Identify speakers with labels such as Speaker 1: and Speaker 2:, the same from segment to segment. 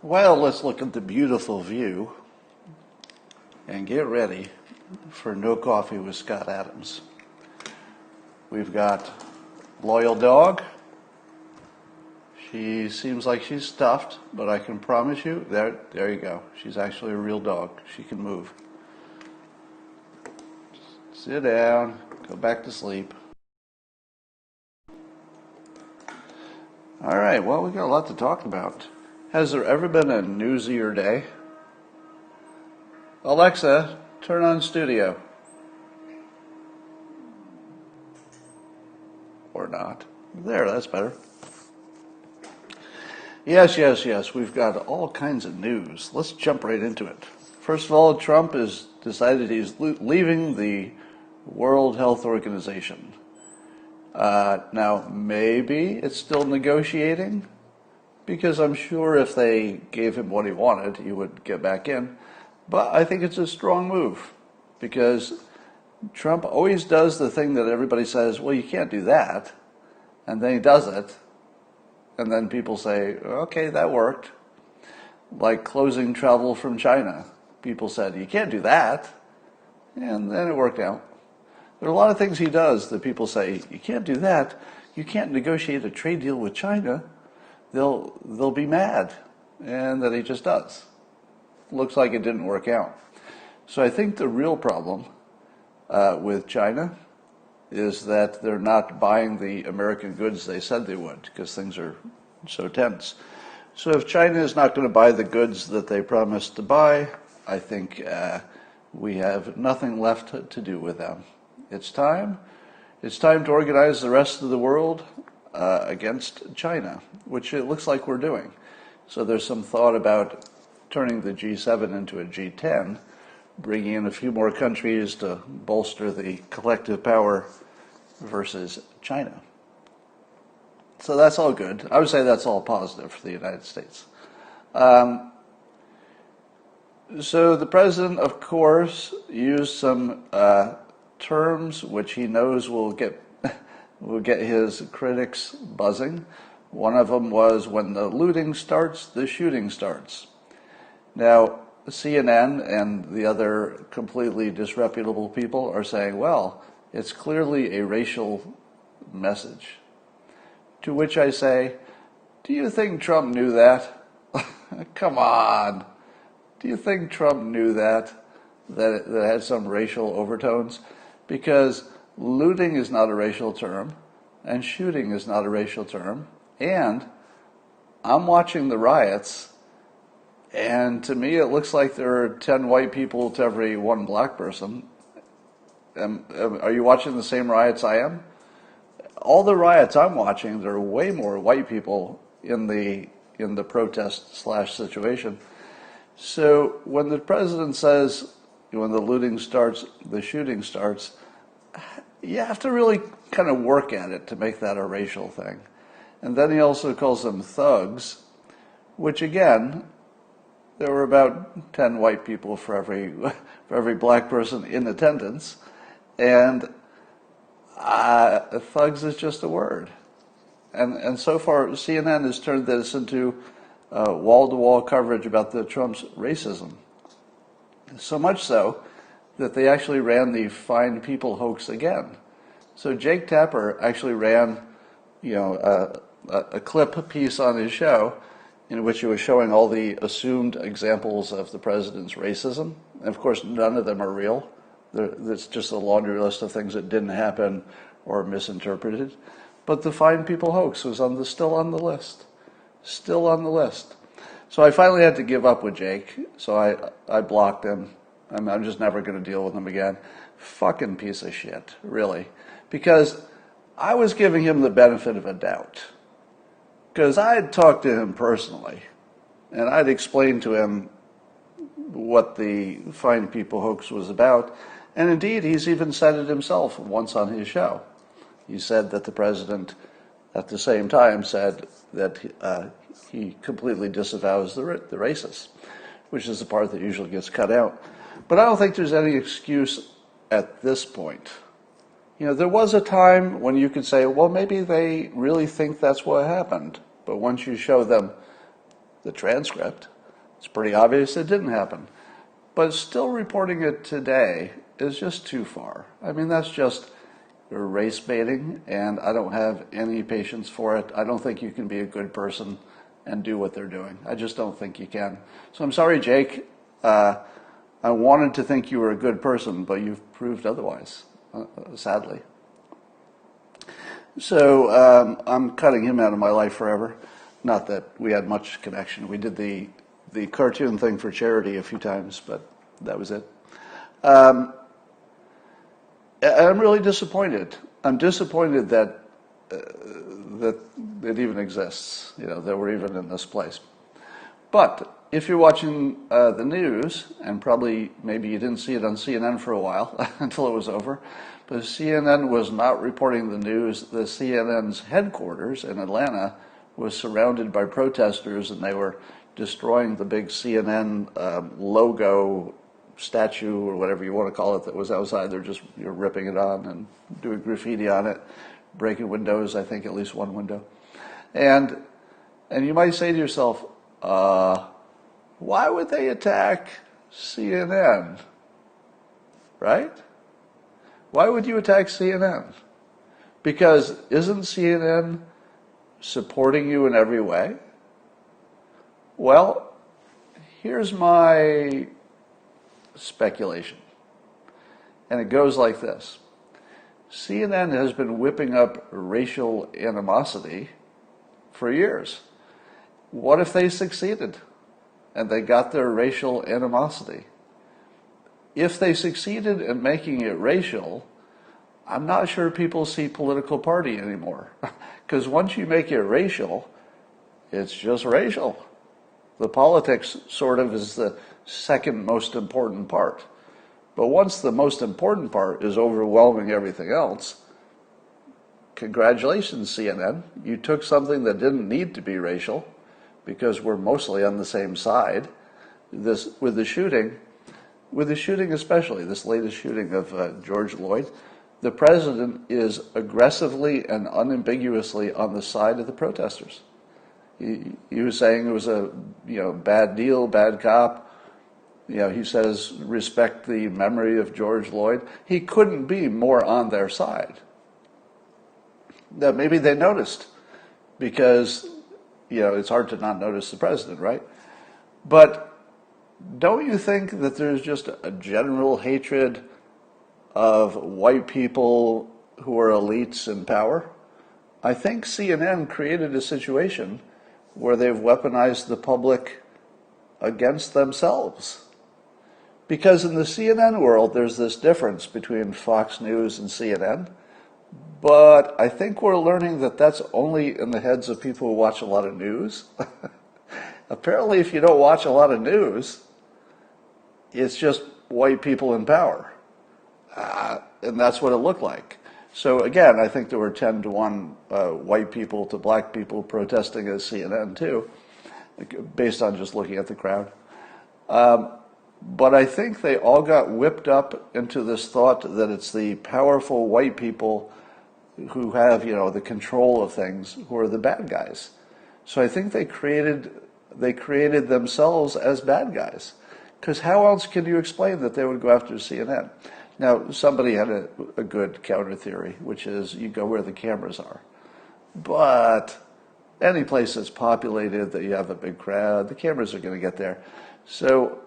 Speaker 1: Well, let's look at the beautiful view and get ready for No Coffee with Scott Adams. We've got Loyal Dog. She seems like she's stuffed, but I can promise you, there you go. She's actually a real dog. She can move. Sit down, go back to sleep. All right, well, we've got a lot to talk about. Has there ever been a newsier day? Alexa, turn on studio. Or not. There, that's better. Yes. We've got all kinds of news. Let's jump right into it. First of all, Trump has decided he's leaving the World Health Organization. Now, maybe it's still negotiating, because I'm sure if they gave him what he wanted, he would get back in. But I think it's a strong move, because Trump always does the thing that everybody says, well, you can't do that. And then he does it. And then people say, okay, that worked. Like closing travel from China. People said, you can't do that. And then it worked out. There are a lot of things he does that people say, you can't do that. You can't negotiate a trade deal with China. They'll be mad. And then he just does. Looks like it didn't work out. So I think the real problem with China is that they're not buying the American goods they said they would, because things are so tense. So if China is not going to buy the goods that they promised to buy, I think we have nothing left to do with them. It's time to organize the rest of the world against China, which it looks like we're doing. So there's some thought about turning the G7 into a G10, bringing in a few more countries to bolster the collective power versus China. So that's all good. I would say that's all positive for the United States. So the president, of course, used some terms which he knows will get his critics buzzing. One of them was, when the looting starts, the shooting starts. Now, CNN and the other completely disreputable people are saying, well, it's clearly a racial message. To which I say, do you think Trump knew that? Come on. Do you think Trump knew that it had some racial overtones? Because looting is not a racial term, and shooting is not a racial term, and I'm watching the riots, and to me it looks like there are 10 white people to every one black person. Are you watching the same riots I am? All the riots I'm watching, there are way more white people in the protest / situation. So when the president says, when the looting starts, the shooting starts, you have to really kind of work at it to make that a racial thing. And then he also calls them thugs, which again, there were about 10 white people for every black person in attendance. And thugs is just a word. And so far, CNN has turned this into wall-to-wall coverage about the Trump's racism. So much so that they actually ran the Fine People hoax again. So Jake Tapper actually ran, a clip piece on his show in which he was showing all the assumed examples of the president's racism. And of course, none of them are real. It's just a laundry list of things that didn't happen or misinterpreted. But the Fine People hoax was still on the list. Still on the list. So I finally had to give up with Jake. So I blocked him. I'm just never going to deal with him again. Fucking piece of shit, really. Because I was giving him the benefit of a doubt. Because I had talked to him personally. And I'd explained to him what the Fine People hoax was about. And indeed, he's even said it himself once on his show. He said that the president, at the same time, said that he completely disavows the racists, which is the part that usually gets cut out. But I don't think there's any excuse at this point. There was a time when you could say, well, maybe they really think that's what happened. But once you show them the transcript, It's pretty obvious it didn't happen. But still reporting it today is just too far. I mean, that's just race baiting, and I don't have any patience for it. I don't think you can be a good person and do what they're doing. I just don't think you can. So I'm sorry, Jake. I wanted to think you were a good person, but you've proved otherwise, sadly. So I'm cutting him out of my life forever. Not that we had much connection. We did the cartoon thing for charity a few times, but that was it. I'm really disappointed. I'm disappointed that that it even exists, that we're even in this place. But if you're watching the news, and probably maybe you didn't see it on CNN for a while until it was over, but CNN was not reporting the news. The CNN's headquarters in Atlanta was surrounded by protesters, and they were destroying the big CNN logo statue or whatever you want to call it that was outside. They're just ripping it on and doing graffiti on it, breaking windows, I think at least one window. And you might say to yourself, why would they attack CNN? Right? Why would you attack CNN? Because isn't CNN supporting you in every way? Well, here's my speculation. And it goes like this. CNN has been whipping up racial animosity for years. What if they succeeded and they got their racial animosity? If they succeeded in making it racial, I'm not sure people see political party anymore. Because once you make it racial, it's just racial. The politics sort of is the second most important part. But once the most important part is overwhelming everything else, congratulations, CNN. You took something that didn't need to be racial, because we're mostly on the same side. With the shooting especially, this latest shooting of George Floyd, the president is aggressively and unambiguously on the side of the protesters. He was saying it was a bad deal, bad cop. He says respect the memory of George Floyd. He couldn't be more on their side. That maybe they noticed, because it's hard to not notice the president, right? But don't you think that there's just a general hatred of white people who are elites in power? I think CNN created a situation where they've weaponized the public against themselves. Because in the CNN world, there's this difference between Fox News and CNN. But I think we're learning that that's only in the heads of people who watch a lot of news. Apparently, if you don't watch a lot of news, it's just white people in power. And that's what it looked like. So again, I think there were 10-to-1 white people to black people protesting as CNN too, based on just looking at the crowd. But I think they all got whipped up into this thought that it's the powerful white people who have, the control of things, who are the bad guys. So I think they created themselves as bad guys. Because how else can you explain that they would go after CNN? Now, somebody had a good counter theory, which is you go where the cameras are. But any place that's populated, that you have a big crowd, the cameras are going to get there. So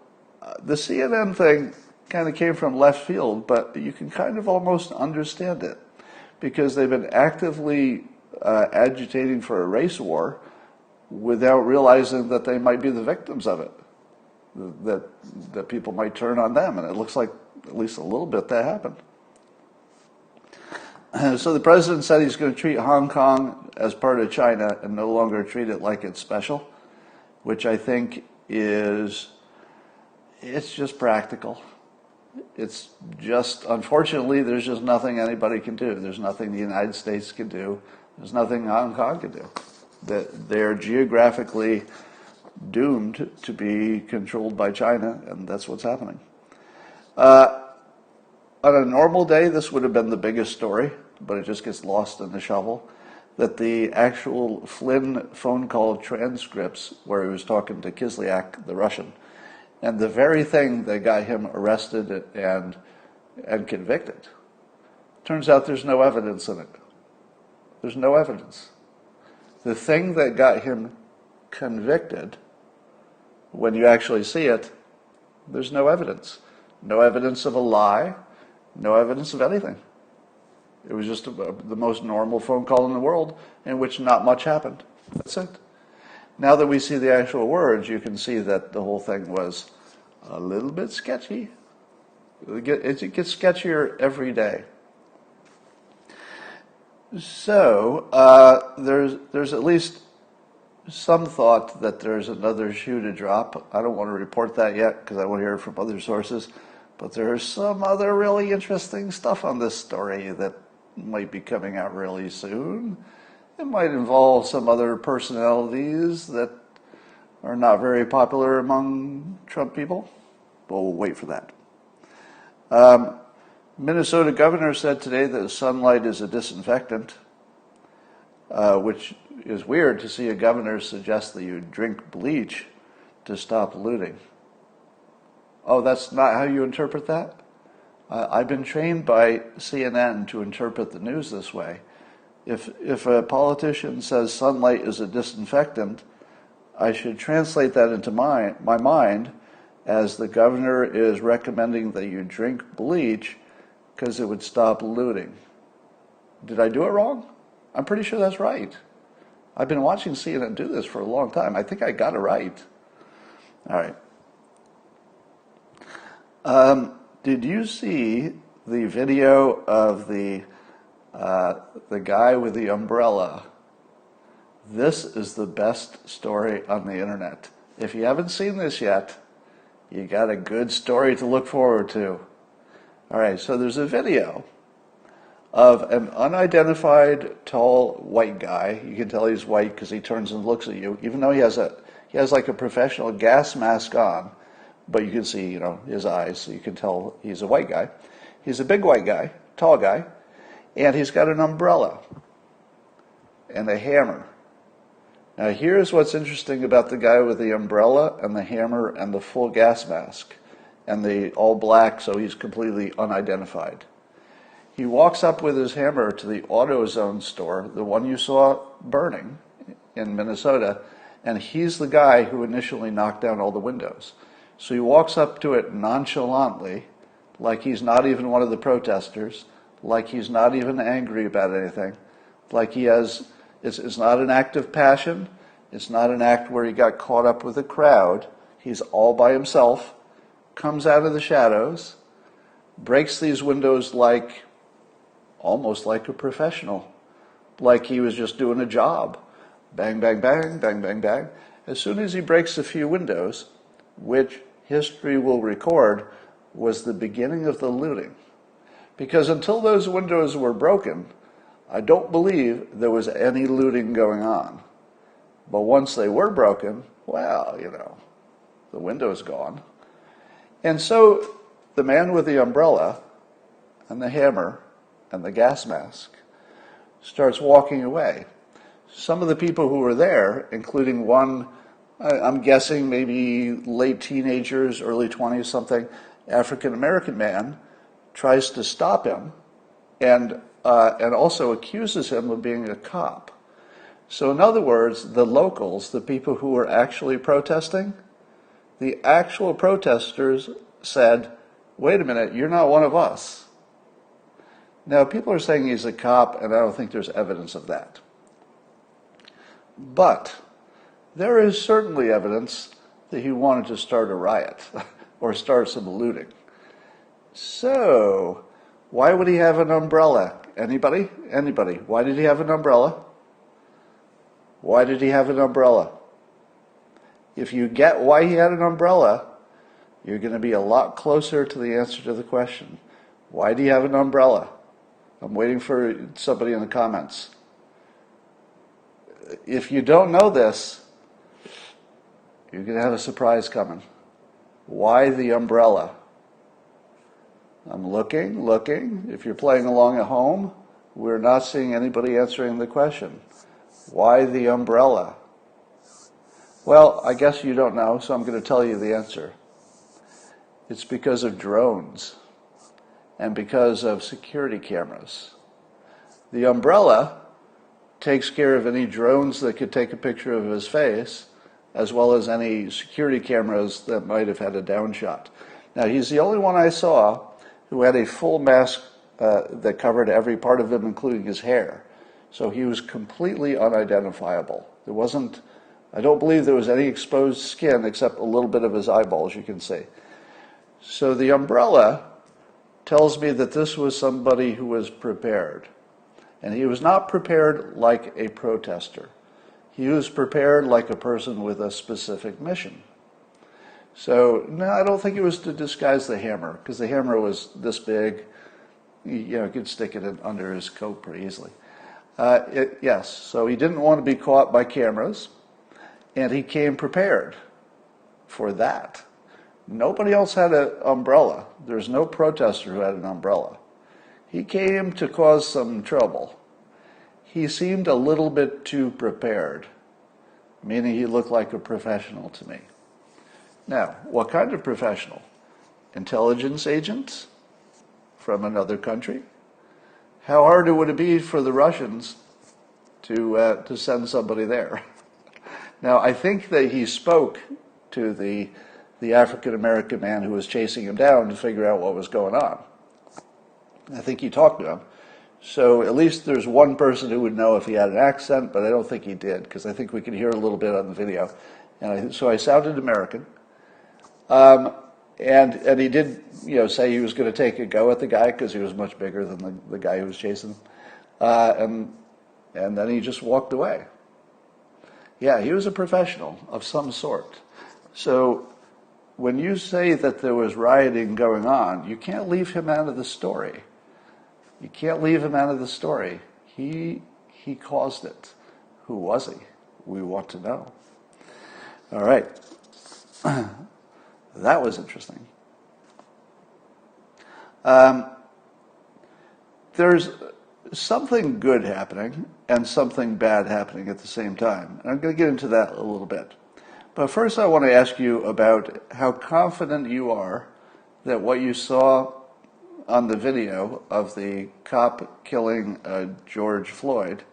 Speaker 1: the CNN thing kind of came from left field, but you can kind of almost understand it, because they've been actively agitating for a race war without realizing that they might be the victims of it, that people might turn on them, and it looks like at least a little bit that happened. So the president said he's going to treat Hong Kong as part of China and no longer treat it like it's special, which I think it's just practical. It's just, unfortunately, there's just nothing anybody can do. There's nothing the United States can do. There's nothing Hong Kong can do. They're geographically doomed to be controlled by China, and that's what's happening. On a normal day, this would have been the biggest story, but it just gets lost in the shuffle. that the actual Flynn phone call transcripts where he was talking to Kislyak, the Russian, and the very thing that got him arrested and convicted, turns out there's no evidence in it. There's no evidence. The thing that got him convicted, when you actually see it, there's no evidence. No evidence of a lie, no evidence of anything. It was just the most normal phone call in the world in which not much happened. That's it. Now that we see the actual words, you can see that the whole thing was a little bit sketchy. It gets sketchier every day. So there's at least some thought that there's another shoe to drop. I don't want to report that yet because I want to hear it from other sources. But there's some other really interesting stuff on this story that might be coming out really soon. It might involve some other personalities that are not very popular among Trump people. But we'll wait for that. Minnesota governor said today that sunlight is a disinfectant, which is weird to see a governor suggest that you drink bleach to stop looting. Oh, that's not how you interpret that? I've been trained by CNN to interpret the news this way. If a politician says sunlight is a disinfectant, I should translate that into my mind as the governor is recommending that you drink bleach because it would stop looting. Did I do it wrong? I'm pretty sure that's right. I've been watching CNN do this for a long time. I think I got it right. All right. Did you see the video of the guy with the umbrella? This is the best story on the internet. If you haven't seen this yet, you got a good story to look forward to. All right, so there's a video of an unidentified tall white guy. You can tell he's white because he turns and looks at you, even though he has like a professional gas mask on. But you can see, his eyes, so you can tell he's a white guy. He's a big white guy, tall guy, and he's got an umbrella and a hammer. Now here's what's interesting about the guy with the umbrella and the hammer and the full gas mask and the all black, so he's completely unidentified. He walks up with his hammer to the AutoZone store, the one you saw burning in Minnesota, and he's the guy who initially knocked down all the windows. So he walks up to it nonchalantly, like he's not even one of the protesters, like he's not even angry about anything, like it's not an act of passion, it's not an act where he got caught up with a crowd. He's all by himself, comes out of the shadows, breaks these windows almost like a professional, like he was just doing a job. Bang, bang, bang, bang, bang, bang. As soon as he breaks a few windows, which history will record was the beginning of the looting. Because until those windows were broken, I don't believe there was any looting going on. But once they were broken, well, the window's gone. And so the man with the umbrella and the hammer and the gas mask starts walking away. Some of the people who were there, including one, I'm guessing maybe late teenagers, early 20s, something, African-American man, tries to stop him and also accuses him of being a cop. So in other words, the locals, the people who were actually protesting, the actual protesters said, wait a minute, you're not one of us. Now, people are saying he's a cop, and I don't think there's evidence of that. But there is certainly evidence that he wanted to start a riot or start some looting. So, why would he have an umbrella? Anybody? Anybody? Why did he have an umbrella? Why did he have an umbrella? If you get why he had an umbrella, you're going to be a lot closer to the answer to the question. Why do you have an umbrella? I'm waiting for somebody in the comments. If you don't know this, you're going to have a surprise coming. Why the umbrella? I'm looking. If you're playing along at home, we're not seeing anybody answering the question. Why the umbrella? Well, I guess you don't know, so I'm going to tell you the answer. It's because of drones and because of security cameras. The umbrella takes care of any drones that could take a picture of his face, as well as any security cameras that might have had a downshot. Now, he's the only one I saw who had a full mask that covered every part of him, including his hair. So he was completely unidentifiable. I don't believe there was any exposed skin except a little bit of his eyeballs, you can see. So the umbrella tells me that this was somebody who was prepared. And he was not prepared like a protester. He was prepared like a person with a specific mission. So, no, I don't think it was to disguise the hammer, because the hammer was this big. You could stick it under his coat pretty easily. Yes, so he didn't want to be caught by cameras, and he came prepared for that. Nobody else had an umbrella. There's no protester who had an umbrella. He came to cause some trouble. He seemed a little bit too prepared, meaning he looked like a professional to me. Now, what kind of professional? Intelligence agents from another country? How hard would it be for the Russians to send somebody there? Now, I think that he spoke to the African-American man who was chasing him down to figure out what was going on. I think he talked to him. So at least there's one person who would know if he had an accent, but I don't think he did, because I think we could hear a little bit on the video. So I sounded American. And he did, say he was going to take a go at the guy because he was much bigger than the guy who was chasing him. And then he just walked away. Yeah, he was a professional of some sort. So when you say that there was rioting going on, you can't leave him out of the story. You can't leave him out of the story. He caused it. Who was he? We want to know. All right. That was interesting. There's something good happening and something bad happening at the same time. And I'm going to get into that a little bit. But first I want to ask you about how confident you are that what you saw on the video of the cop killing George Floyd,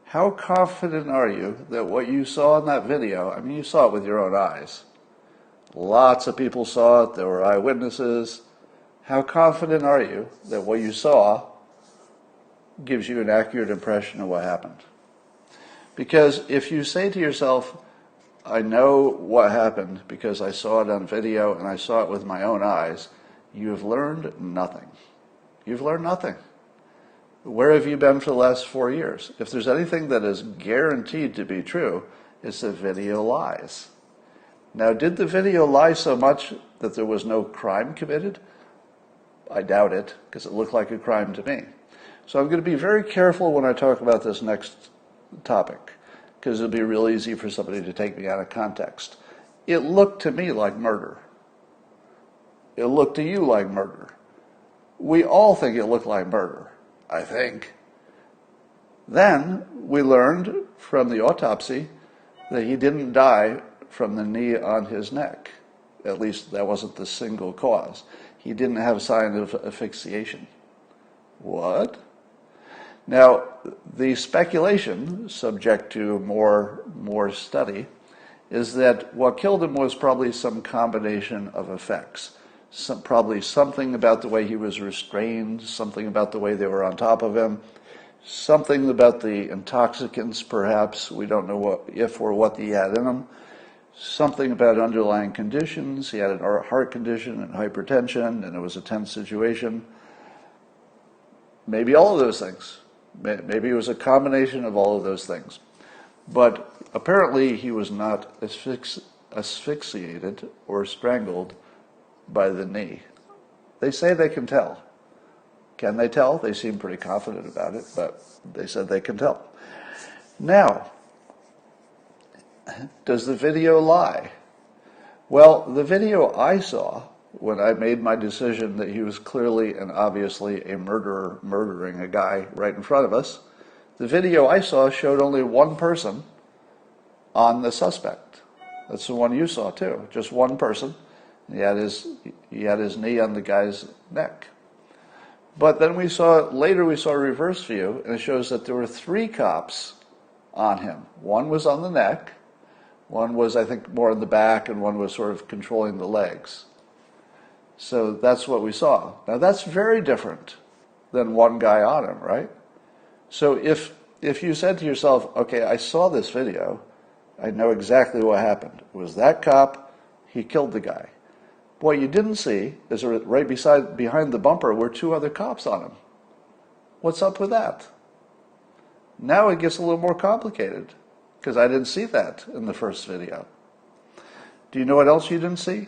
Speaker 1: how confident are you that what you saw in that video, I mean, you saw it with your own eyes. Lots of people saw it. There were eyewitnesses. How confident are you that what you saw gives you an accurate impression of what happened? Because if you say to yourself, I know what happened because I saw it on video and I saw it with my own eyes, you've learned nothing. You've learned nothing. Where have you been for the last 4 years? If there's anything that is guaranteed to be true, it's that video lies. Now, did the video lie so much that there was no crime committed? I doubt it, because it looked like a crime to me. So I'm going to be very careful when I talk about this next topic, because it'll be real easy for somebody to take me out of context. It looked to me like murder. It looked to you like murder. We all think it looked like murder, I think. Then we learned from the autopsy that he didn't die from the knee on his neck. At least that wasn't the single cause. He didn't have a sign of asphyxiation. What? Now, the speculation, subject to more study, is that what killed him was probably some combination of effects. Probably something about the way he was restrained, something about the way they were on top of him, something about the intoxicants, perhaps. We don't know if or what he had in him. Something about underlying conditions. He had a heart condition and hypertension, and it was a tense situation. Maybe all of those things. Maybe it was a combination of all of those things. But apparently he was not asphyxiated or strangled by the knee. They say they can tell. Can they tell? They seem pretty confident about it, but they said they can tell. Now, does the video lie? Well, the video I saw when I made my decision that he was clearly and obviously a murderer murdering a guy right in front of us. The video I saw showed only one person on the suspect. That's the one you saw too, just one person. He had his knee on the guy's neck. But then later we saw a reverse view, and it shows that there were 3 cops on him. One was on the neck, one was, I think, more in the back, and one was sort of controlling the legs. So that's what we saw. Now that's very different than one guy on him, right? So if you said to yourself, okay, I saw this video, I know exactly what happened. It was that cop, he killed the guy. What you didn't see is right behind the bumper were 2 other cops on him. What's up with that? Now it gets a little more complicated, because I didn't see that in the first video. Do you know what else you didn't see?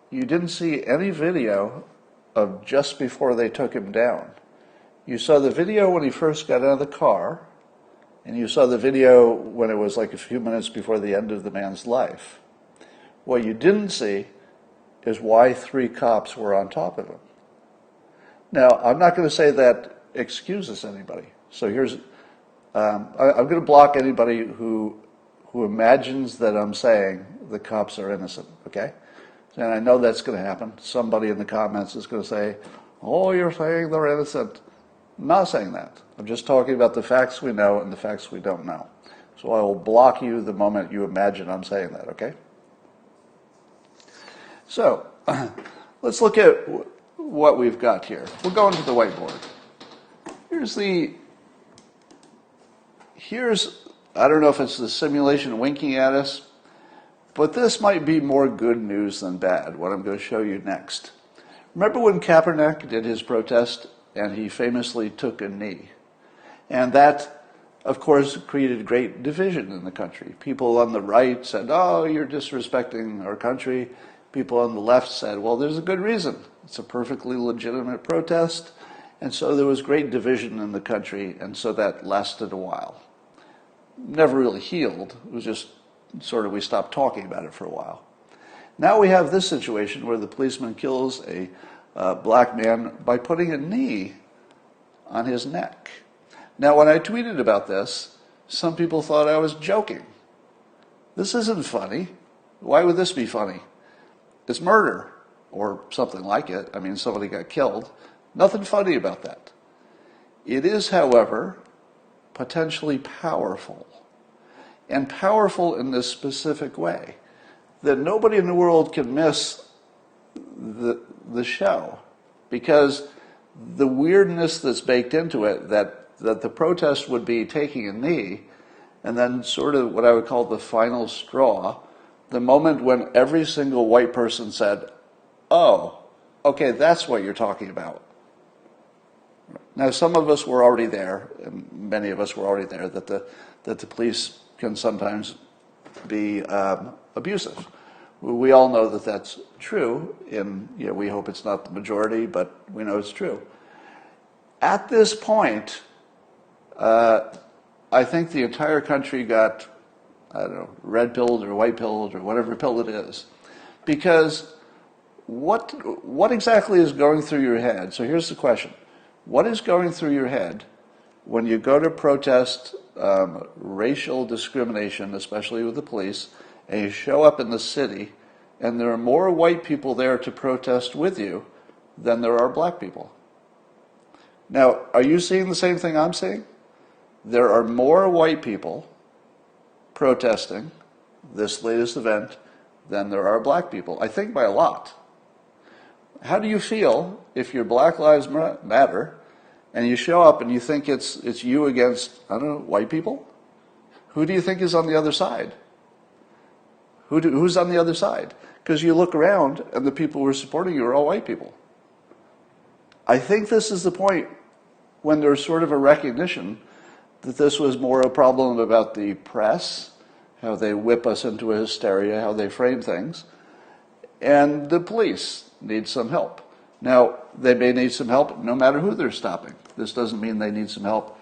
Speaker 1: You didn't see any video of just before they took him down. You saw the video when he first got out of the car, and you saw the video when it was like a few minutes before the end of the man's life. What you didn't see is why 3 cops were on top of him. Now, I'm not going to say that excuses anybody. So I'm going to block anybody who imagines that I'm saying the cops are innocent, okay? And I know that's going to happen. Somebody in the comments is going to say, oh, you're saying they're innocent. I'm not saying that. I'm just talking about the facts we know and the facts we don't know. So I will block you the moment you imagine I'm saying that, okay? So let's look at what we've got here. We'll go into the whiteboard. I don't know if it's the simulation winking at us, but this might be more good news than bad, what I'm going to show you next. Remember when Kaepernick did his protest and he famously took a knee? And that, of course, created great division in the country. People on the right said, oh, you're disrespecting our country. People on the left said, well, there's a good reason. It's a perfectly legitimate protest. And so there was great division in the country, and so that lasted a while. Never really healed. It was just sort of we stopped talking about it for a while. Now we have this situation where the policeman kills a black man by putting a knee on his neck. Now, when I tweeted about this, some people thought I was joking. This isn't funny. Why would this be funny? It's murder, or something like it. I mean, somebody got killed. Nothing funny about that. It is, however, potentially powerful. And powerful in this specific way, that nobody in the world can miss the show, because the weirdness that's baked into it, that the protest would be taking a knee, and then sort of what I would call the final straw, the moment when every single white person said, oh, okay, that's what you're talking about. Now, some of us were already there, and many of us were already there, that the police can sometimes be abusive. We all know that that's true, and we hope it's not the majority, but we know it's true. At this point, I think the entire country got, I don't know, red-pilled or white-pilled or whatever pill it is. Because what exactly is going through your head? So here's the question. What is going through your head when you go to protest racial discrimination, especially with the police, and you show up in the city, and there are more white people there to protest with you than there are black people? Now, are you seeing the same thing I'm seeing? There are more white people protesting this latest event than there are black people, I think by a lot. How do you feel if you're Black Lives Matter and you show up and you think it's you against, I don't know, white people? Who do you think is on the other side? Who's on the other side? Because you look around and the people who are supporting you are all white people. I think this is the point when there's sort of a recognition that this was more a problem about the press, how they whip us into a hysteria, how they frame things, and the police need some help. Now, they may need some help no matter who they're stopping. This doesn't mean they need some help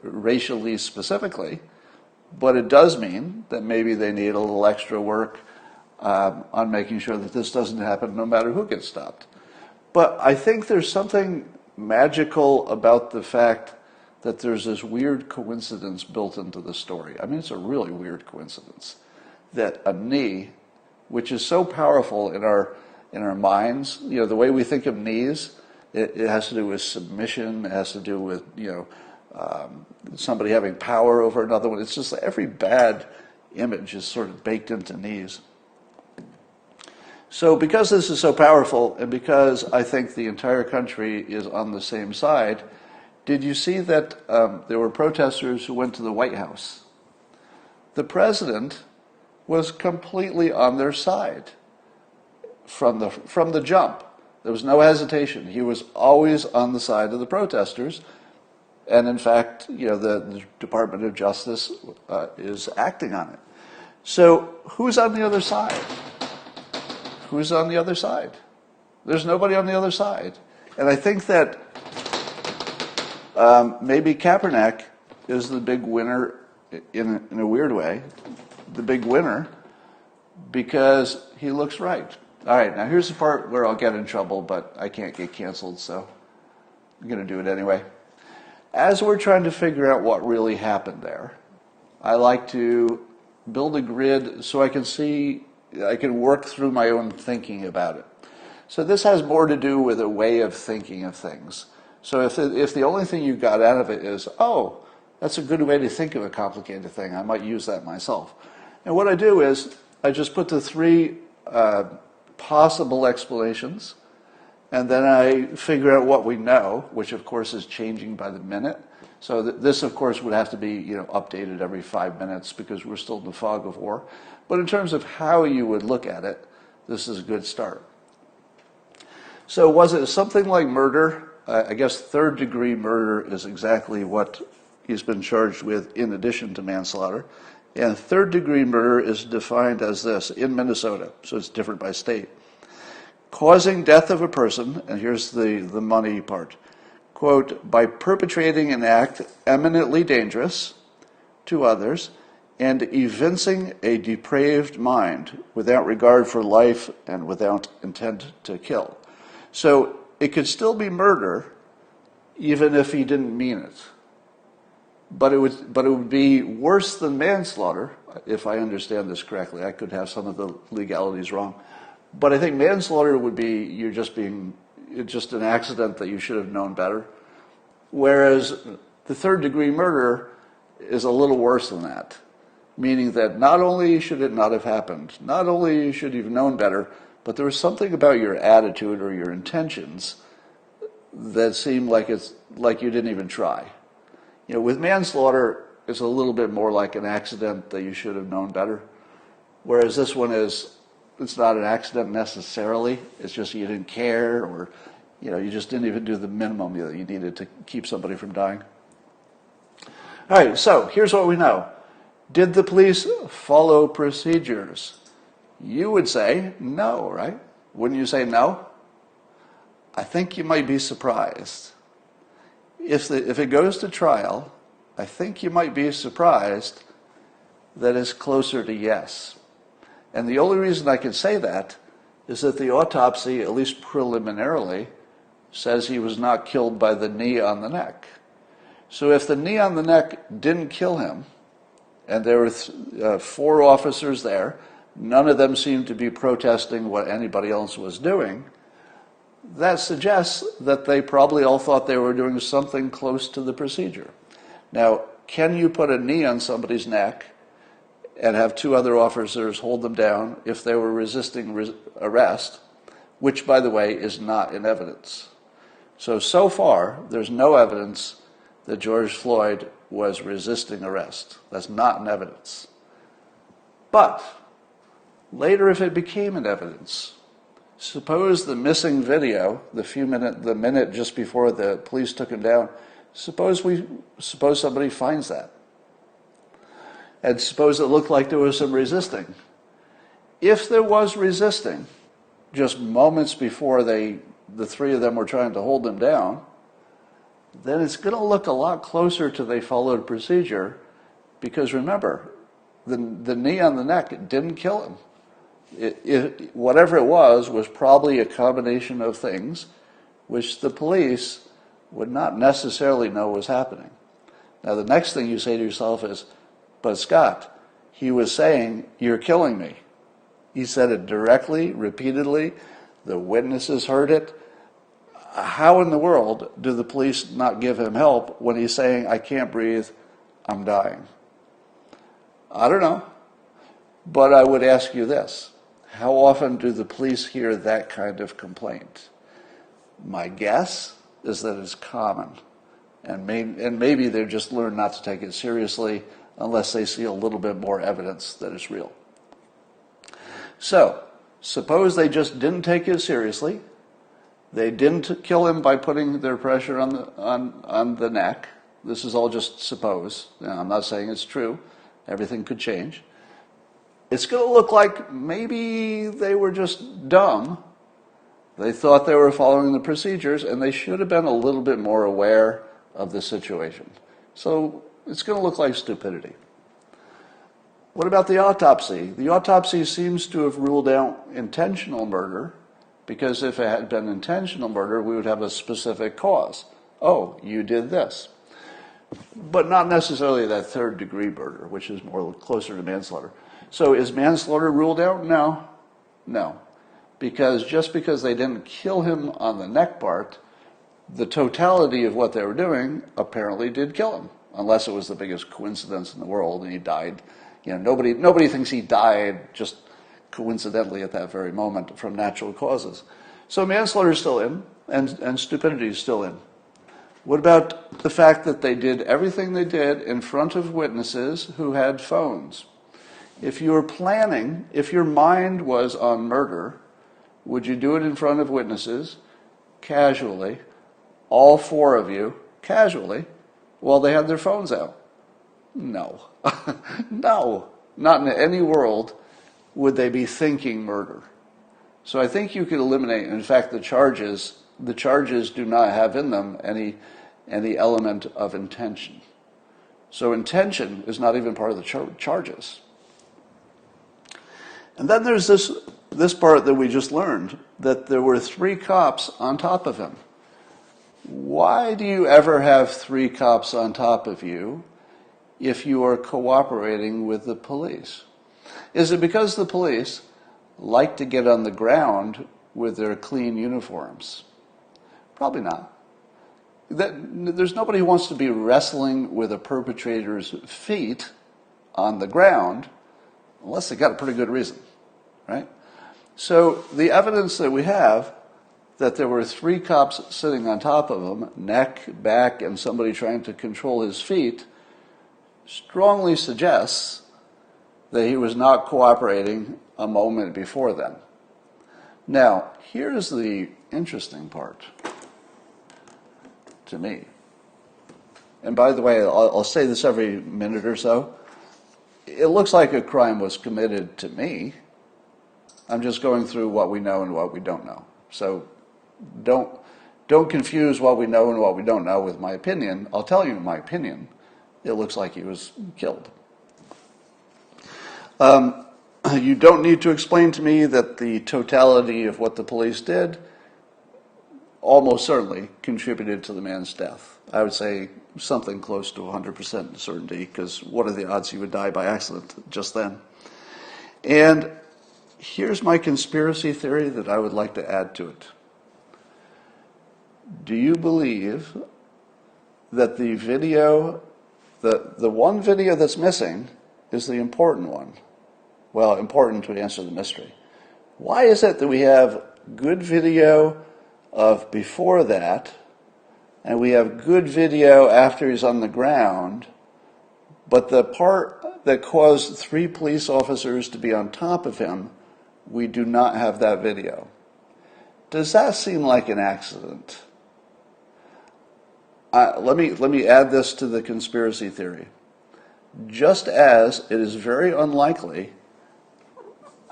Speaker 1: racially specifically, but it does mean that maybe they need a little extra work on making sure that this doesn't happen no matter who gets stopped. But I think there's something magical about the fact that there's this weird coincidence built into the story. I mean, it's a really weird coincidence that a knee, which is so powerful in our minds, you know, the way we think of knees, it has to do with submission, it has to do with, somebody having power over another one. It's just like every bad image is sort of baked into knees. So because this is so powerful, and because I think the entire country is on the same side, did you see that there were protesters who went to the White House? The president was completely on their side from the jump. There was no hesitation. He was always on the side of the protesters. And in fact, the Department of Justice is acting on it. So who's on the other side? Who's on the other side? There's nobody on the other side. And I think that maybe Kaepernick is the big winner in a weird way, the big winner, because he looks right. All right, now here's the part where I'll get in trouble, but I can't get canceled, so I'm going to do it anyway. As we're trying to figure out what really happened there, I like to build a grid so I can work through my own thinking about it. So this has more to do with a way of thinking of things. So if the only thing you got out of it is, oh, that's a good way to think of a complicated thing, I might use that myself. And what I do is I just put the three possible explanations, and then I figure out what we know, which of course is changing by the minute. So this, of course, would have to be updated every 5 minutes because we're still in the fog of war. But in terms of how you would look at it, this is a good start. So was it something like murder? I guess third-degree murder is exactly what he's been charged with in addition to manslaughter. And third-degree murder is defined as this in Minnesota, so it's different by state. Causing death of a person, and here's the money part, quote, by perpetrating an act eminently dangerous to others and evincing a depraved mind without regard for life and without intent to kill. So it could still be murder even if he didn't mean it. But it would be worse than manslaughter, if I understand this correctly. I could have some of the legalities wrong. But I think manslaughter would be it's just an accident that you should have known better. Whereas the third-degree murder is a little worse than that, meaning that not only should it not have happened, not only should you have known better, but there was something about your attitude or your intentions that seemed like you didn't even try. With manslaughter, it's a little bit more like an accident that you should have known better, whereas this one it's not an accident necessarily. It's just you didn't care, or you just didn't even do the minimum that you needed to keep somebody from dying. All right, so here's what we know. Did the police follow procedures? You would say no, right? Wouldn't you say no? I think you might be surprised. If it goes to trial, I think you might be surprised that it's closer to yes. And the only reason I can say that is that the autopsy, at least preliminarily, says he was not killed by the knee on the neck. So if the knee on the neck didn't kill him, and there were 4 officers there, none of them seemed to be protesting what anybody else was doing, that suggests that they probably all thought they were doing something close to the procedure. Now, can you put a knee on somebody's neck and have 2 other officers hold them down if they were resisting arrest, which, by the way, is not in evidence? So far, there's no evidence that George Floyd was resisting arrest. That's not in evidence. But later, if it became in evidence, suppose the missing video, the minute just before the police took him down, suppose somebody finds that. And suppose it looked like there was some resisting. If there was resisting, just moments before the 3 of them were trying to hold him down, then it's going to look a lot closer to they followed procedure, because remember, the knee on the neck didn't kill him. Whatever it was probably a combination of things which the police would not necessarily know was happening. Now, the next thing you say to yourself is, but Scott, he was saying, you're killing me. He said it directly, repeatedly. The witnesses heard it. How in the world do the police not give him help when he's saying, I can't breathe, I'm dying? I don't know. But I would ask you this. How often do the police hear that kind of complaint? My guess is that it's common. And maybe they've just learned not to take it seriously unless they see a little bit more evidence that it's real. So, suppose they just didn't take it seriously. They didn't kill him by putting their pressure on the neck. This is all just suppose. Now, I'm not saying it's true. Everything could change. It's going to look like maybe they were just dumb. They thought they were following the procedures, and they should have been a little bit more aware of the situation. So it's going to look like stupidity. What about the autopsy? The autopsy seems to have ruled out intentional murder, because if it had been intentional murder, we would have a specific cause. Oh, you did this. But not necessarily that third-degree murder, which is more closer to manslaughter. So is manslaughter ruled out? No. Because just because they didn't kill him on the neck part, the totality of what they were doing apparently did kill him, unless it was the biggest coincidence in the world and he died. You know, nobody thinks he died just coincidentally at that very moment from natural causes. So manslaughter is still in, and stupidity is still in. What about the fact that they did everything they did in front of witnesses who had phones? If you were planning, if your mind was on murder, would you do it in front of witnesses, casually, all four of you, casually, while they had their phones out? No. No. Not in any world would they be thinking murder. So I think you could eliminate, in fact, the charges do not have in them any element of intention. So intention is not even part of the charges. And then there's this part that we just learned, that there were 3 cops on top of him. Why do you ever have 3 cops on top of you if you are cooperating with the police? Is it because the police like to get on the ground with their clean uniforms? Probably not. There's nobody who wants to be wrestling with a perpetrator's feet on the ground unless they got a pretty good reason, right? So the evidence that we have that there were 3 cops sitting on top of him, neck, back, and somebody trying to control his feet, strongly suggests that he was not cooperating a moment before then. Now, here's the interesting part to me. And by the way, I'll say this every minute or so. It looks like a crime was committed to me. I'm just going through what we know and what we don't know. So don't confuse what we know and what we don't know with my opinion. I'll tell you my opinion. It looks like he was killed. You don't need to explain to me that the totality of what the police did almost certainly contributed to the man's death. I would say something close to 100% certainty, because what are the odds he would die by accident just then? And here's my conspiracy theory that I would like to add to it. Do you believe that the video, the one video that's missing is the important one? Well, important to answer the mystery. Why is it that we have good video of before that, and we have good video after he's on the ground, but the part that caused 3 police officers to be on top of him, we do not have that video? Does that seem like an accident? Let me add this to the conspiracy theory. Just as it is very unlikely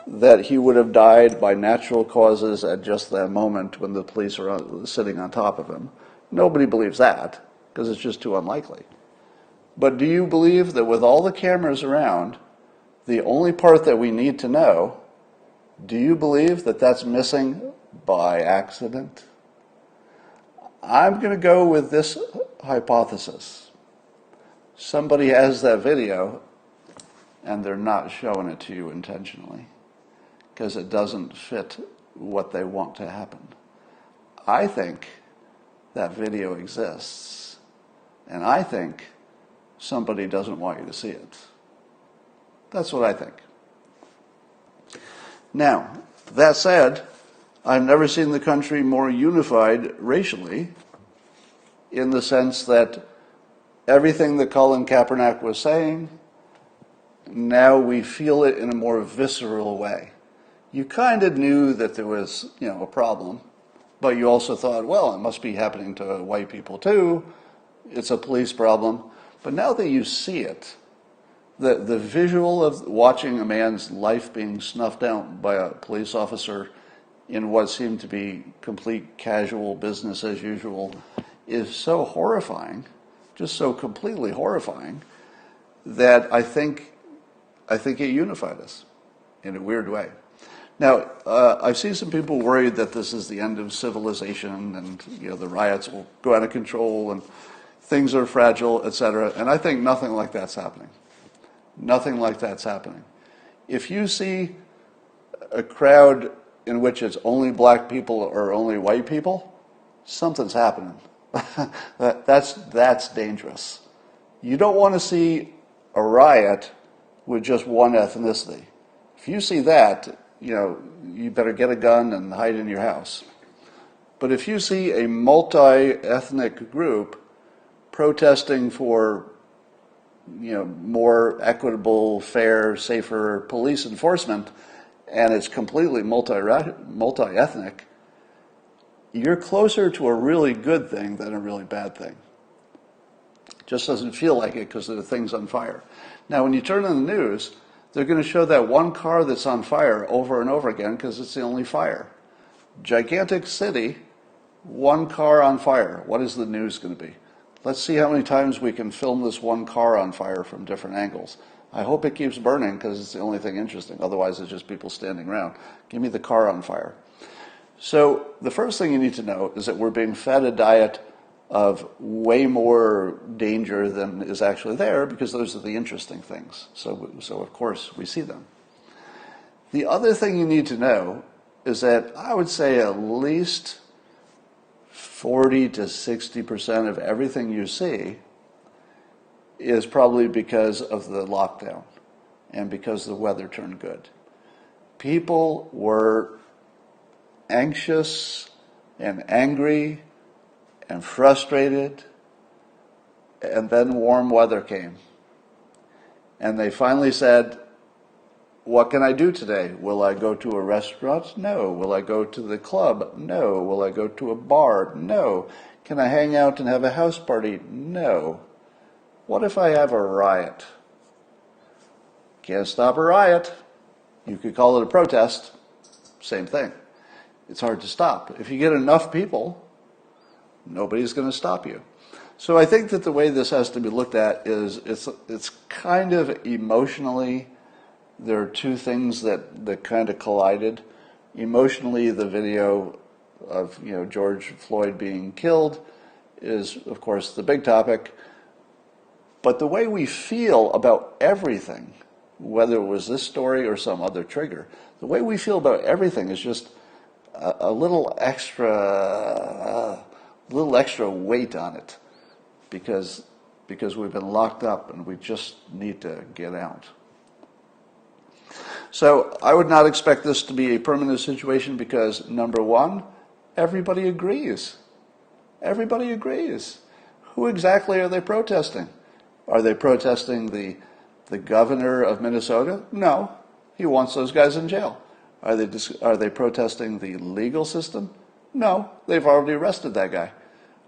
Speaker 1: that he would have died by natural causes at just that moment when the police are sitting on top of him. Nobody believes that, because it's just too unlikely. But do you believe that with all the cameras around, the only part that we need to know Do you believe that that's missing by accident? I'm going to go with this hypothesis. Somebody has that video and they're not showing it to you intentionally because it doesn't fit what they want to happen. I think that video exists, and I think somebody doesn't want you to see it. That's what I think. Now, that said, I've never seen the country more unified racially, in the sense that everything that Colin Kaepernick was saying, now we feel it in a more visceral way. You kind of knew that there was, a problem, but you also thought, well, it must be happening to white people too. It's a police problem. But now that you see it, the visual of watching a man's life being snuffed out by a police officer in what seemed to be complete casual business as usual is so horrifying, just so completely horrifying, that I think it unified us in a weird way. Now, I see some people worried that this is the end of civilization and the riots will go out of control and things are fragile, etc. And I think nothing like that's happening. Nothing like that's happening. If you see a crowd in which it's only black people or only white people, something's happening. That's dangerous. You don't want to see a riot with just one ethnicity. If you see that, you better get a gun and hide in your house. But if you see a multi-ethnic group protesting for more equitable, fair, safer police enforcement, and it's completely multi-ethnic, you're closer to a really good thing than a really bad thing. It just doesn't feel like it because the thing's on fire. Now, when you turn on the news, they're going to show that one car that's on fire over and over again because it's the only fire. Gigantic city, one car on fire. What is the news going to be? Let's see how many times we can film this one car on fire from different angles. I hope it keeps burning because it's the only thing interesting. Otherwise, it's just people standing around. Give me the car on fire. So the first thing you need to know is that we're being fed a diet of way more danger than is actually there because those are the interesting things. So of course, we see them. The other thing you need to know is that I would say at least 40 to 60% of everything you see is probably because of the lockdown and because the weather turned good. People were anxious and angry and frustrated, and then warm weather came. And they finally said, what can I do today? Will I go to a restaurant? No. Will I go to the club? No. Will I go to a bar? No. Can I hang out and have a house party? No. What if I have a riot? Can't stop a riot. You could call it a protest. Same thing. It's hard to stop. If you get enough people, nobody's going to stop you. So I think that the way this has to be looked at is it's kind of emotionally, there are two things that kind of collided. Emotionally, the video of George Floyd being killed is, of course, the big topic. But the way we feel about everything, whether it was this story or some other trigger, the way we feel about everything is just a little extra weight on it because we've been locked up and we just need to get out. So I would not expect this to be a permanent situation because, number one, everybody agrees. Everybody agrees. Who exactly are they protesting? Are they protesting the governor of Minnesota? No. He wants those guys in jail. Are they protesting the legal system? No. They've already arrested that guy.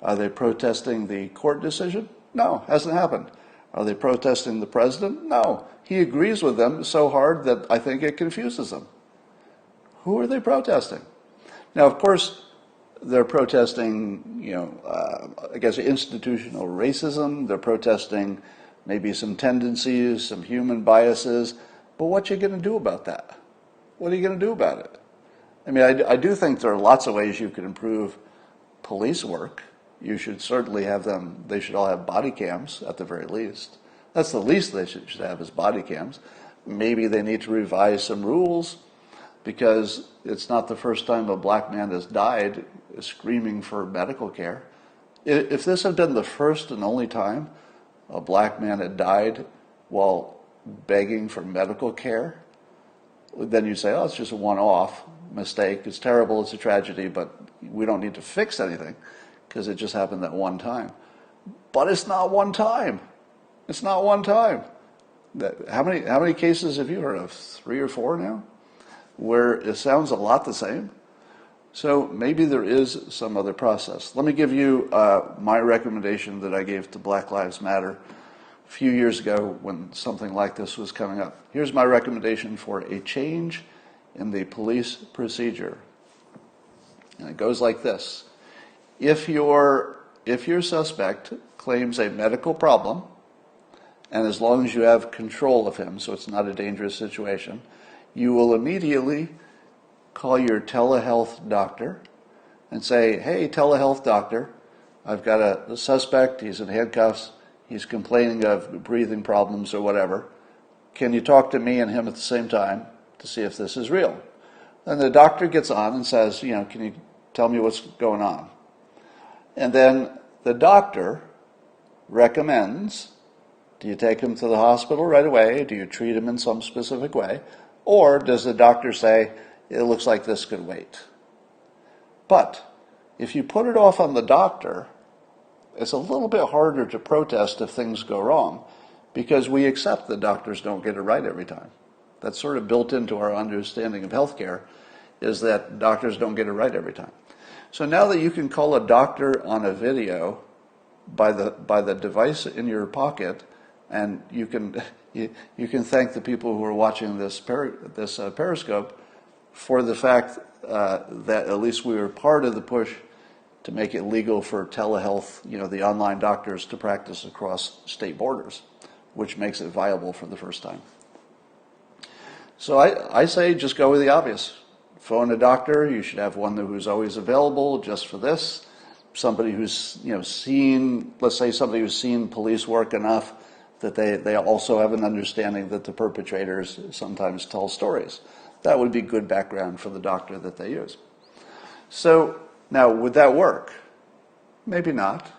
Speaker 1: Are they protesting the court decision? No. Hasn't happened. Are they protesting the president? No. He agrees with them so hard that I think it confuses them. Who are they protesting? Now, of course, they're protesting, against institutional racism. They're protesting maybe some tendencies, some human biases. But what you going to do about that? what are you going to do about it? I mean, I do think there are lots of ways you could improve police work. You should certainly have them, they should all have body cams at the very least. That's the least they should have is body cams. Maybe they need to revise some rules because it's not the first time a black man has died screaming for medical care. If this had been the first and only time a black man had died while begging for medical care, then you say, oh, it's just a one-off mistake. It's terrible, it's a tragedy, but we don't need to fix anything because it just happened that one time. But it's not one time. It's not one time. How many cases have you heard of? 3 or 4 now? Where it sounds a lot the same. So maybe there is some other process. Let me give you my recommendation that I gave to Black Lives Matter a few years ago when something like this was coming up. Here's my recommendation for a change in the police procedure. And it goes like this. If your suspect claims a medical problem, and as long as you have control of him, so it's not a dangerous situation, you will immediately call your telehealth doctor and say, hey, telehealth doctor, I've got a suspect, he's in handcuffs, he's complaining of breathing problems or whatever. Can you talk to me and him at the same time to see if this is real? And the doctor gets on and says, can you tell me what's going on? And then the doctor recommends, do you take him to the hospital right away? Do you treat him in some specific way? Or does the doctor say, it looks like this could wait? But if you put it off on the doctor, it's a little bit harder to protest if things go wrong because we accept that doctors don't get it right every time. That's sort of built into our understanding of healthcare, is that doctors don't get it right every time. So now that you can call a doctor on a video by the device in your pocket, and you can thank the people who are watching this Periscope for the fact that at least we were part of the push to make it legal for telehealth, the online doctors to practice across state borders, which makes it viable for the first time. So I say just go with the obvious. Phone a doctor. You should have one who's always available just for this. Somebody who's seen, let's say somebody who's seen police work enough that they also have an understanding that the perpetrators sometimes tell stories. That would be good background for the doctor that they use. So now, would that work? Maybe not.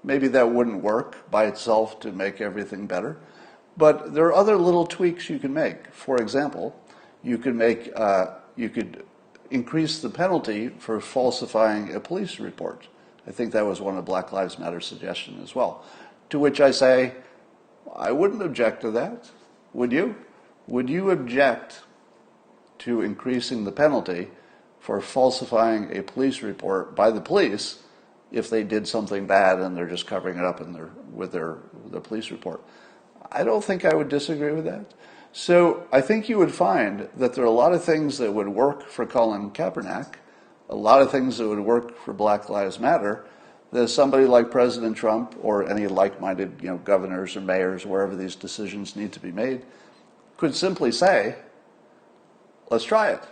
Speaker 1: Maybe that wouldn't work by itself to make everything better. But there are other little tweaks you can make. For example, you could increase the penalty for falsifying a police report. I think that was one of Black Lives Matter suggestions as well. To which I say, I wouldn't object to that. Would you? Would you object to increasing the penalty for falsifying a police report by the police if they did something bad and they're just covering it up with their police report? I don't think I would disagree with that. So I think you would find that there are a lot of things that would work for Colin Kaepernick, a lot of things that would work for Black Lives Matter, that somebody like President Trump or any like-minded governors or mayors, wherever these decisions need to be made, could simply say, let's try it.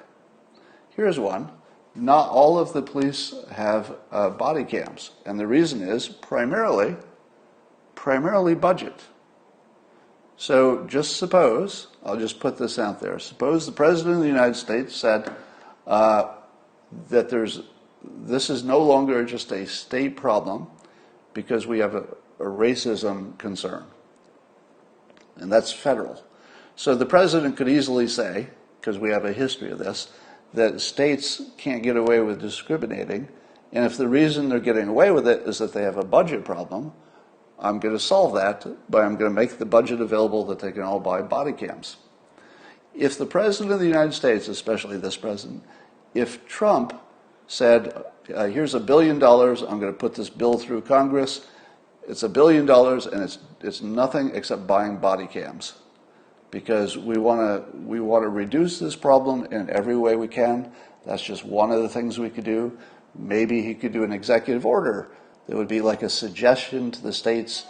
Speaker 1: Here's one. Not all of the police have body cams, and the reason is primarily budget. So just suppose, I'll just put this out there, suppose the President of the United States said that this is no longer just a state problem because we have a racism concern, and that's federal. So the President could easily say, because we have a history of this, that states can't get away with discriminating, and if the reason they're getting away with it is that they have a budget problem, I'm going to solve that by I'm going to make the budget available that they can all buy body cams. If the President of the United States, especially this President, if Trump said, here's $1 billion, I'm going to put this bill through Congress, it's $1 billion and it's nothing except buying body cams, because we want to reduce this problem in every way we can. That's just one of the things we could do. Maybe he could do an executive order that would be like a suggestion to the states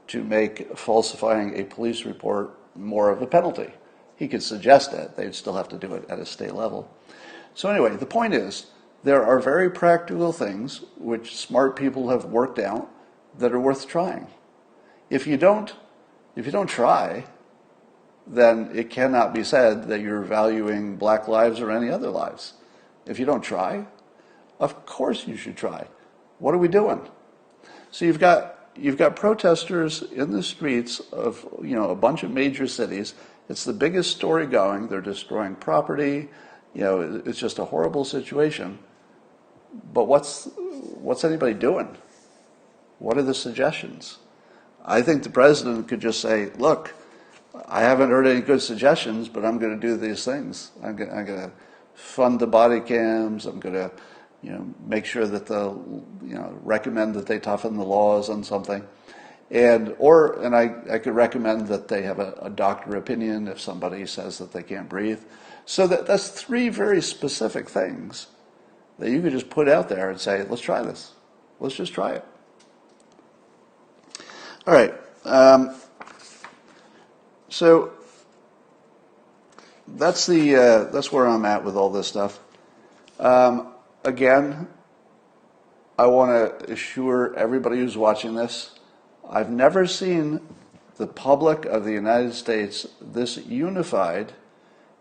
Speaker 1: to make falsifying a police report more of a penalty. He could suggest it. They'd still have to do it at a state level. So anyway, the point is, there are very practical things which smart people have worked out that are worth trying. If you don't try, then it cannot be said that you're valuing black lives or any other lives. If you don't try, of course you should try. What are we doing? So you've got protesters in the streets of a bunch of major cities. It's the biggest story going. They're destroying property. It's just a horrible situation. But what's anybody doing? What are the suggestions? I think the president could just say, look, I haven't heard any good suggestions, but I'm going to do these things. I'm going to fund the body cams. I'm going to make sure that recommend that they toughen the laws on something. And I could recommend that they have a doctor opinion if somebody says that they can't breathe. So that's three very specific things that you could just put out there and say, let's try this. Let's just try it. All right. So that's where I'm at with all this stuff. Again, I want to assure everybody who's watching this, I've never seen the public of the United States this unified,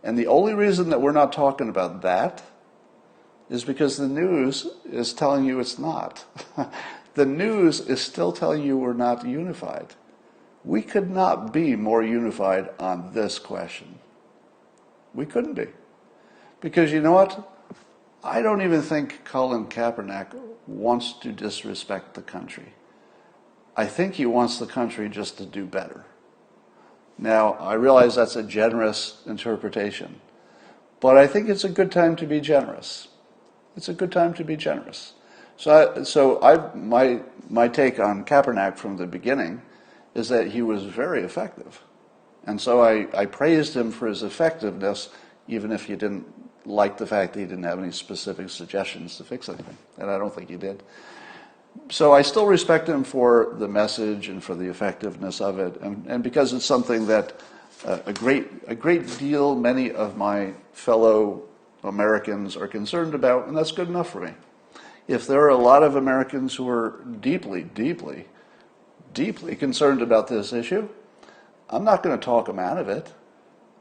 Speaker 1: and the only reason that we're not talking about that is because the news is telling you it's not. The news is still telling you we're not unified. We could not be more unified on this question. We couldn't be. Because you know what? I don't even think Colin Kaepernick wants to disrespect the country. I think he wants the country just to do better. Now, I realize that's a generous interpretation, but I think it's a good time to be generous. It's a good time to be generous. My take on Kaepernick from the beginning is that he was very effective. And so I praised him for his effectiveness, even if you didn't like the fact that he didn't have any specific suggestions to fix anything. And I don't think he did. So I still respect him for the message and for the effectiveness of it. And because it's something that a great deal, many of my fellow Americans are concerned about, and that's good enough for me. If there are a lot of Americans who are deeply, deeply, deeply concerned about this issue, I'm not going to talk them out of it.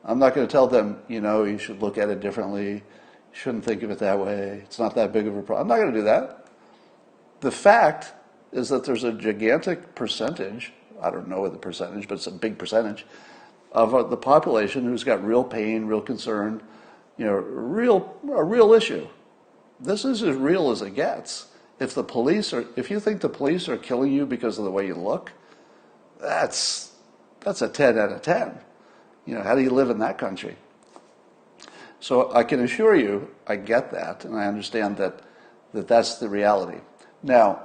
Speaker 1: I'm not going to tell them, you should look at it differently. You shouldn't think of it that way. It's not that big of a problem. I'm not going to do that. The fact is that there's a gigantic percentage, I don't know the percentage, but it's a big percentage, of the population who's got real pain, real concern, a real issue. This is as real as it gets. If you think the police are killing you because of the way you look, that's a 10 out of 10. How do you live in that country? So I can assure you, I get that, and I understand that that's the reality. Now,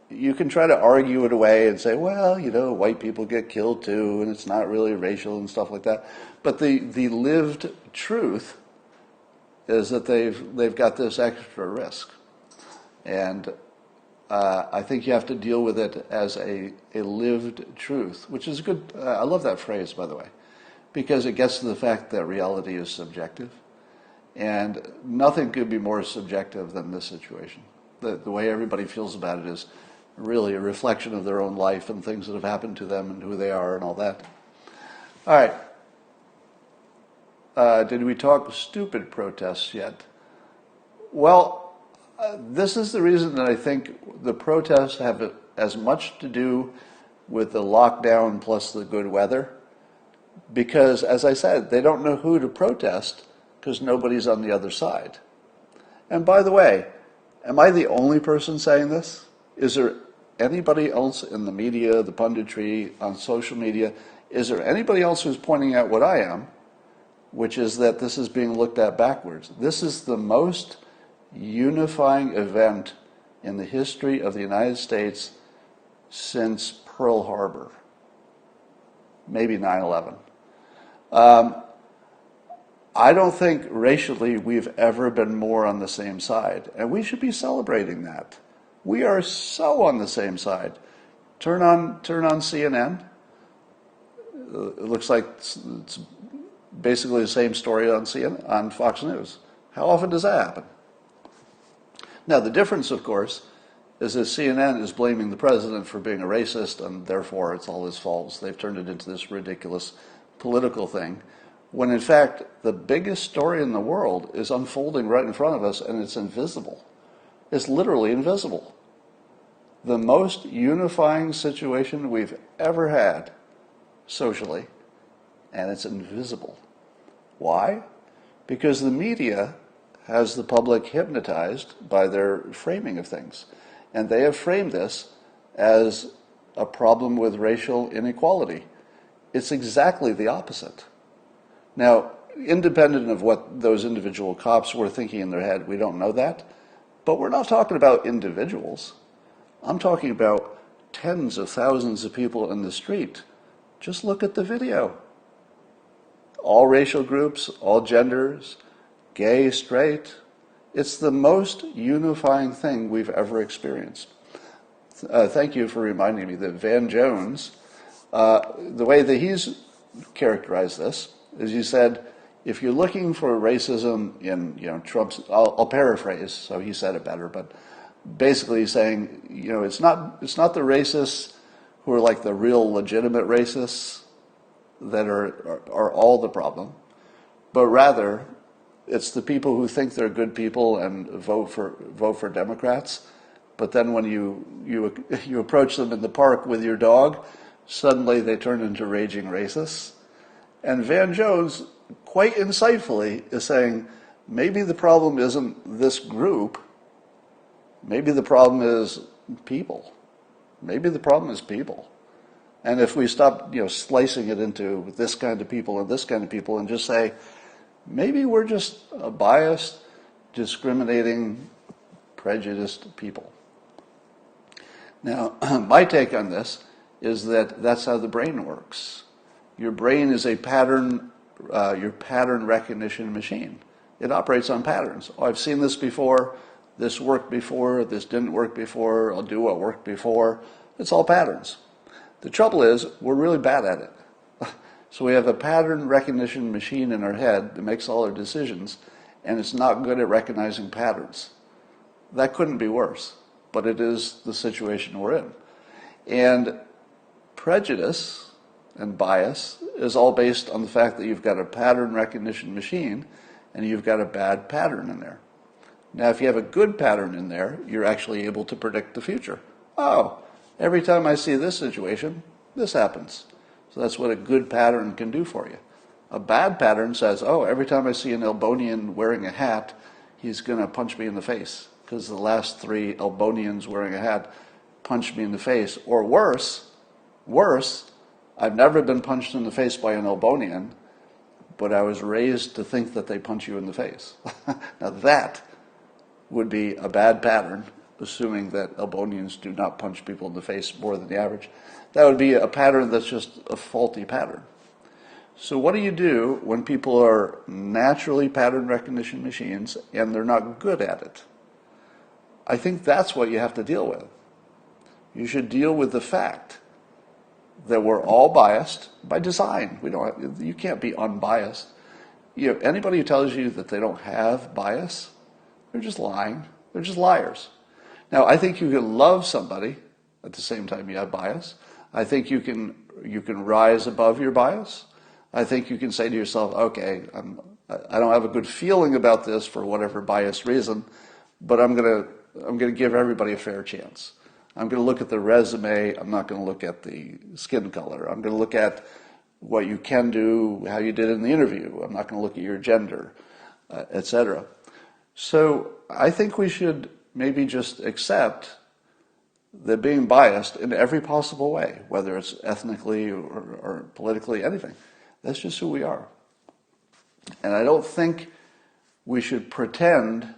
Speaker 1: you can try to argue it away and say, well, white people get killed too, and it's not really racial and stuff like that. But the lived truth is that they've got this extra risk. And I think you have to deal with it as a lived truth, which is good. I love that phrase, by the way, because it gets to the fact that reality is subjective. And nothing could be more subjective than this situation. The way everybody feels about it is really a reflection of their own life and things that have happened to them and who they are and all that. All right. Did we talk stupid protests yet? Well, this is the reason that I think the protests have as much to do with the lockdown plus the good weather. Because, as I said, they don't know who to protest because nobody's on the other side. And by the way, am I the only person saying this? Is there anybody else in the media, the punditry, on social media, is there anybody else who's pointing out what I am, which is that this is being looked at backwards? This is the most unifying event in the history of the United States since Pearl Harbor, maybe 9/11. I don't think racially we've ever been more on the same side, and we should be celebrating that. We are so on the same side. Turn on CNN. It looks like it's basically the same story on on Fox News. How often does that happen? Now, the difference, of course, is that CNN is blaming the president for being a racist, and therefore it's all his fault. They've turned it into this ridiculous political thing, when in fact the biggest story in the world is unfolding right in front of us, and it's invisible. It's literally invisible. The most unifying situation we've ever had socially, and it's invisible. Why? Because the media has the public hypnotized by their framing of things. And they have framed this as a problem with racial inequality. It's exactly the opposite. Now, independent of what those individual cops were thinking in their head, we don't know that. But we're not talking about individuals. I'm talking about tens of thousands of people in the street. Just look at the video. All racial groups, all genders, gay, straight. It's the most unifying thing we've ever experienced. Thank you for reminding me that Van Jones, the way that he's characterized this is he said, if you're looking for racism in Trump's, I'll paraphrase, so he said it better, but basically he's saying, it's not the racists who are like the real legitimate racists that are all the problem, but rather it's the people who think they're good people and vote for Democrats, but then when you approach them in the park with your dog, suddenly they turn into raging racists. And Van Jones, quite insightfully, is saying maybe the problem isn't this group, maybe the problem is people. Maybe the problem is people. And if we stop slicing it into this kind of people and this kind of people and just say, maybe we're just a biased, discriminating, prejudiced people. Now, my take on this is that that's how the brain works. Your brain is a pattern recognition machine. It operates on patterns. Oh, I've seen this before. This worked before. This didn't work before. I'll do what worked before. It's all patterns. The trouble is, we're really bad at it. So we have a pattern recognition machine in our head that makes all our decisions, and it's not good at recognizing patterns. That couldn't be worse, but it is the situation we're in. And prejudice and bias is all based on the fact that you've got a pattern recognition machine and you've got a bad pattern in there. Now, if you have a good pattern in there, you're actually able to predict the future. Oh, every time I see this situation, this happens. So that's what a good pattern can do for you. A bad pattern says, oh, every time I see an Elbonian wearing a hat, he's going to punch me in the face because the last 3 Elbonians wearing a hat punched me in the face. Or worse, I've never been punched in the face by an Elbonian, but I was raised to think that they punch you in the face. Now that would be a bad pattern, assuming that Elbonians do not punch people in the face more than the average. That would be a pattern that's just a faulty pattern. So what do you do when people are naturally pattern recognition machines and they're not good at it? I think that's what you have to deal with. You should deal with the fact that we're all biased by design. You can't be unbiased. Anybody who tells you that they don't have bias, they're just lying. They're just liars. Now, I think you can love somebody at the same time you have bias. I think you can rise above your bias. I think you can say to yourself, okay, I don't have a good feeling about this for whatever biased reason, but I'm gonna give everybody a fair chance. I'm going to look at the resume. I'm not going to look at the skin color. I'm going to look at what you can do, how you did in the interview. I'm not going to look at your gender, etc. So I think we should maybe just accept that being biased in every possible way, whether it's ethnically or politically, anything. That's just who we are. And I don't think we should pretend.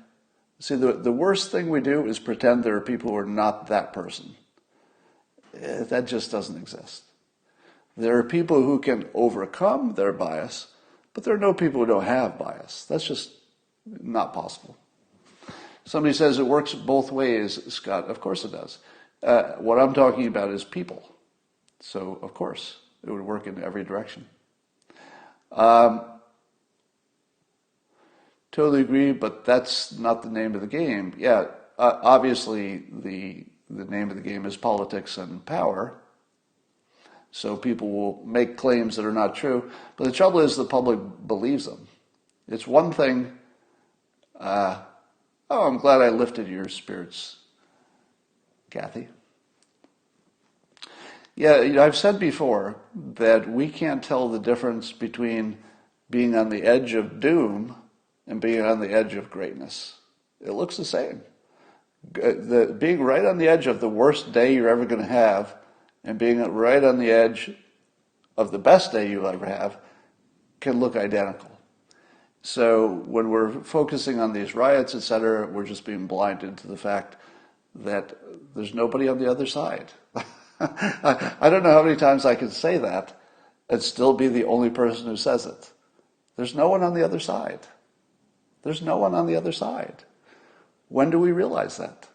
Speaker 1: See, the worst thing we do is pretend there are people who are not that person. That just doesn't exist. There are people who can overcome their bias, but there are no people who don't have bias. That's just not possible. Somebody says it works both ways, Scott. Of course it does. What I'm talking about is people. So, of course, it would work in every direction. Totally agree, but that's not the name of the game. Yeah, obviously the name of the game is politics and power. So people will make claims that are not true. But the trouble is the public believes them. It's one thing, oh, I'm glad I lifted your spirits, Kathy. Yeah, I've said before that we can't tell the difference between being on the edge of doom and being on the edge of greatness. It looks the same. Being right on the edge of the worst day you're ever going to have and being right on the edge of the best day you'll ever have can look identical. So when we're focusing on these riots, etc., we're just being blinded to the fact that there's nobody on the other side. I don't know how many times I can say that and still be the only person who says it. There's no one on the other side. There's no one on the other side. When do we realize that?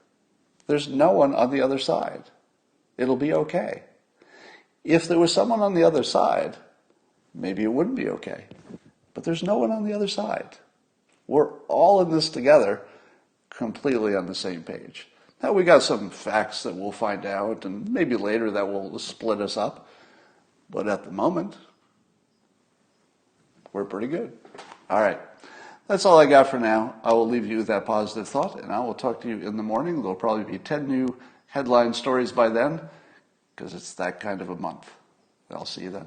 Speaker 1: There's no one on the other side. It'll be okay. If there was someone on the other side, maybe it wouldn't be okay. But there's no one on the other side. We're all in this together, completely on the same page. Now we got some facts that we'll find out, and maybe later that will split us up. But at the moment, we're pretty good. All right. That's all I got for now. I will leave you with that positive thought, and I will talk to you in the morning. There'll probably be 10 new headline stories by then, because it's that kind of a month. I'll see you then.